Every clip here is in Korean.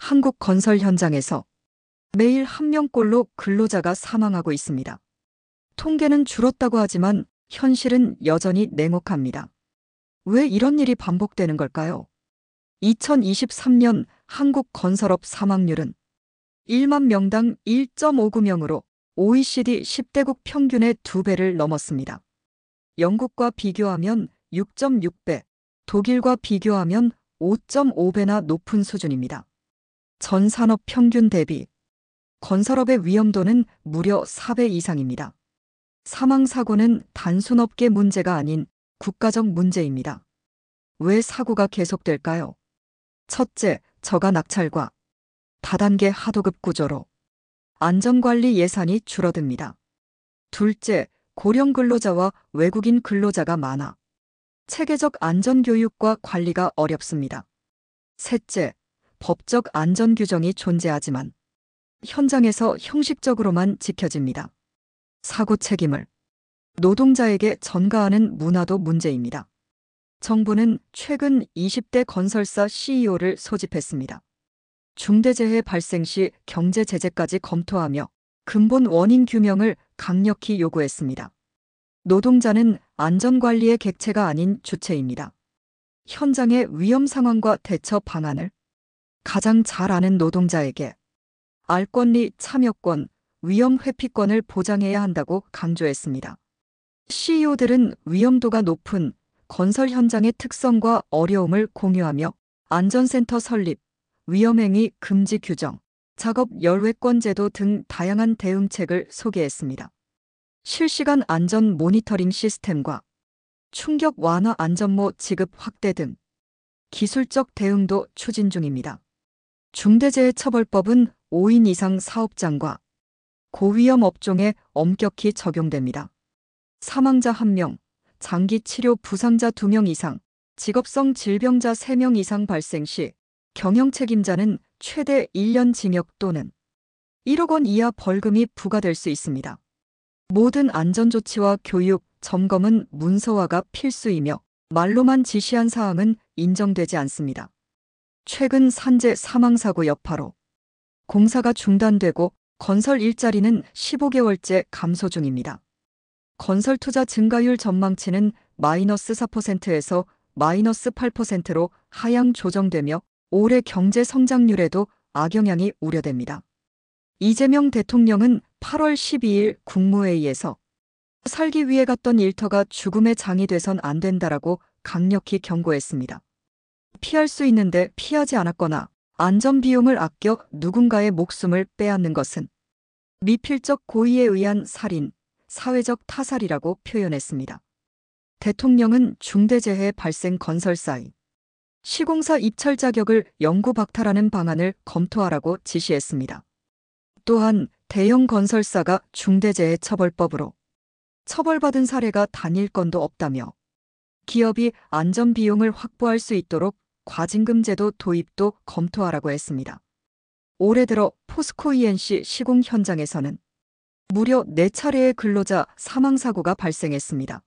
한국 건설 현장에서 매일 한 명꼴로 근로자가 사망하고 있습니다. 통계는 줄었다고 하지만 현실은 여전히 냉혹합니다. 왜 이런 일이 반복되는 걸까요? 2023년 한국 건설업 사망률은 1만 명당 1.59명으로 OECD 10대국 평균의 2배를 넘었습니다. 영국과 비교하면 6.6배, 독일과 비교하면 5.5배나 높은 수준입니다. 전 산업 평균 대비 건설업의 위험도는 무려 4배 이상입니다. 사망사고는 단순 업계 문제가 아닌 국가적 문제입니다. 왜 사고가 계속될까요? 첫째, 저가 낙찰과 다단계 하도급 구조로 안전관리 예산이 줄어듭니다. 둘째, 고령 근로자와 외국인 근로자가 많아 체계적 안전교육과 관리가 어렵습니다. 셋째, 법적 안전규정이 존재하지만 현장에서 형식적으로만 지켜집니다. 사고 책임을 노동자에게 전가하는 문화도 문제입니다. 정부는 최근 20대 건설사 CEO를 소집했습니다. 중대재해 발생 시 경제 제재까지 검토하며 근본 원인 규명을 강력히 요구했습니다. 노동자는 안전관리의 객체가 아닌 주체입니다. 현장의 위험 상황과 대처 방안을 가장 잘 아는 노동자에게 알권리 참여권, 위험 회피권을 보장해야 한다고 강조했습니다. CEO들은 위험도가 높은 건설 현장의 특성과 어려움을 공유하며 안전센터 설립, 위험행위 금지 규정, 작업 열외권 제도 등 다양한 대응책을 소개했습니다. 실시간 안전 모니터링 시스템과 충격 완화 안전모 지급 확대 등 기술적 대응도 추진 중입니다. 중대재해처벌법은 5인 이상 사업장과 고위험 업종에 엄격히 적용됩니다. 사망자 1명, 장기 치료 부상자 2명 이상, 직업성 질병자 3명 이상 발생 시 경영 책임자는 최대 1년 징역 또는 1억 원 이하 벌금이 부과될 수 있습니다. 모든 안전조치와 교육, 점검은 문서화가 필수이며 말로만 지시한 사항은 인정되지 않습니다. 최근 산재 사망사고 여파로 공사가 중단되고 건설 일자리는 15개월째 감소 중입니다. 건설 투자 증가율 전망치는 마이너스 4%에서 마이너스 8%로 하향 조정되며 올해 경제 성장률에도 악영향이 우려됩니다. 이재명 대통령은 8월 12일 국무회의에서 살기 위해 갔던 일터가 죽음의 장이 돼선 안 된다라고 강력히 경고했습니다. 피할 수 있는데 피하지 않았거나 안전비용을 아껴 누군가의 목숨을 빼앗는 것은 미필적 고의에 의한 살인, 사회적 타살이라고 표현했습니다. 대통령은 중대재해 발생 건설사의 시공사 입찰 자격을 영구 박탈하는 방안을 검토하라고 지시했습니다. 또한 대형 건설사가 중대재해처벌법으로 처벌받은 사례가 단일 건도 없다며 기업이 안전비용을 확보할 수 있도록 과징금 제도 도입도 검토하라고 했습니다. 올해 들어 포스코 ENC 시공 현장에서는 무려 4차례의 근로자 사망사고가 발생했습니다.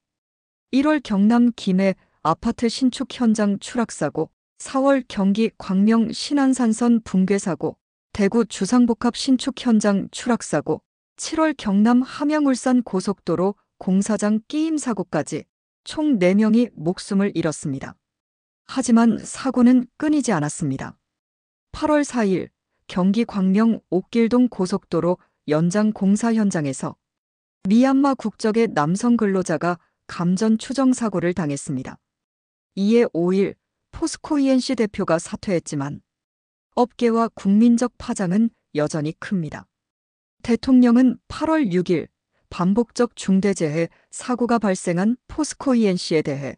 1월 경남 김해 아파트 신축 현장 추락사고, 4월 경기 광명 신안산선 붕괴사고, 대구 주상복합 신축 현장 추락사고, 7월 경남 함양울산 고속도로 공사장 끼임 사고까지 총 4명이 목숨을 잃었습니다. 하지만 사고는 끊이지 않았습니다. 8월 4일 경기 광명 옥길동 고속도로 연장 공사 현장에서 미얀마 국적의 남성 근로자가 감전 추정 사고를 당했습니다. 이에 5일 포스코 ENC 대표가 사퇴했지만 업계와 국민적 파장은 여전히 큽니다. 대통령은 8월 6일 반복적 중대재해 사고가 발생한 포스코 ENC에 대해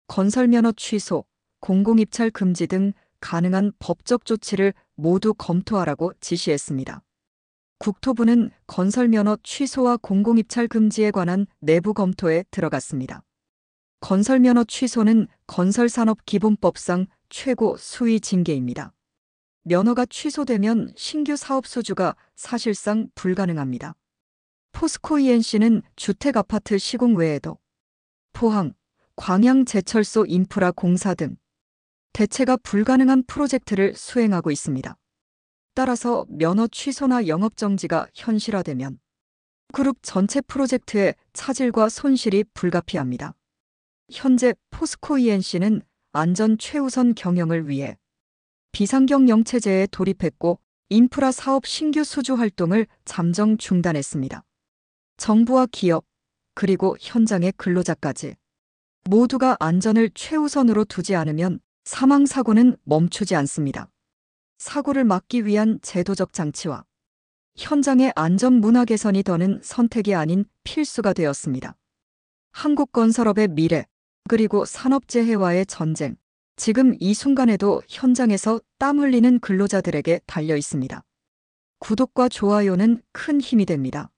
건설면허 취소, 공공입찰 금지 등 가능한 법적 조치를 모두 검토하라고 지시했습니다. 국토부는 건설면허 취소와 공공입찰 금지에 관한 내부 검토에 들어갔습니다. 건설면허 취소는 건설산업기본법상 최고 수위 징계입니다. 면허가 취소되면 신규 사업 소주가 사실상 불가능합니다. 포스코 ENC는 주택 아파트 시공 외에도 포항, 광양 제철소 인프라 공사 등 대체가 불가능한 프로젝트를 수행하고 있습니다. 따라서 면허 취소나 영업정지가 현실화되면 그룹 전체 프로젝트의 차질과 손실이 불가피합니다. 현재 포스코 ENC는 안전 최우선 경영을 위해 비상경 영체제에 돌입했고 인프라 사업 신규 수주 활동을 잠정 중단했습니다. 정부와 기업, 그리고 현장의 근로자까지 모두가 안전을 최우선으로 두지 않으면 사망사고는 멈추지 않습니다. 사고를 막기 위한 제도적 장치와 현장의 안전 문화 개선이 더는 선택이 아닌 필수가 되었습니다. 한국건설업의 미래, 그리고 산업재해와의 전쟁, 지금 이 순간에도 현장에서 땀 흘리는 근로자들에게 달려 있습니다. 구독과 좋아요는 큰 힘이 됩니다.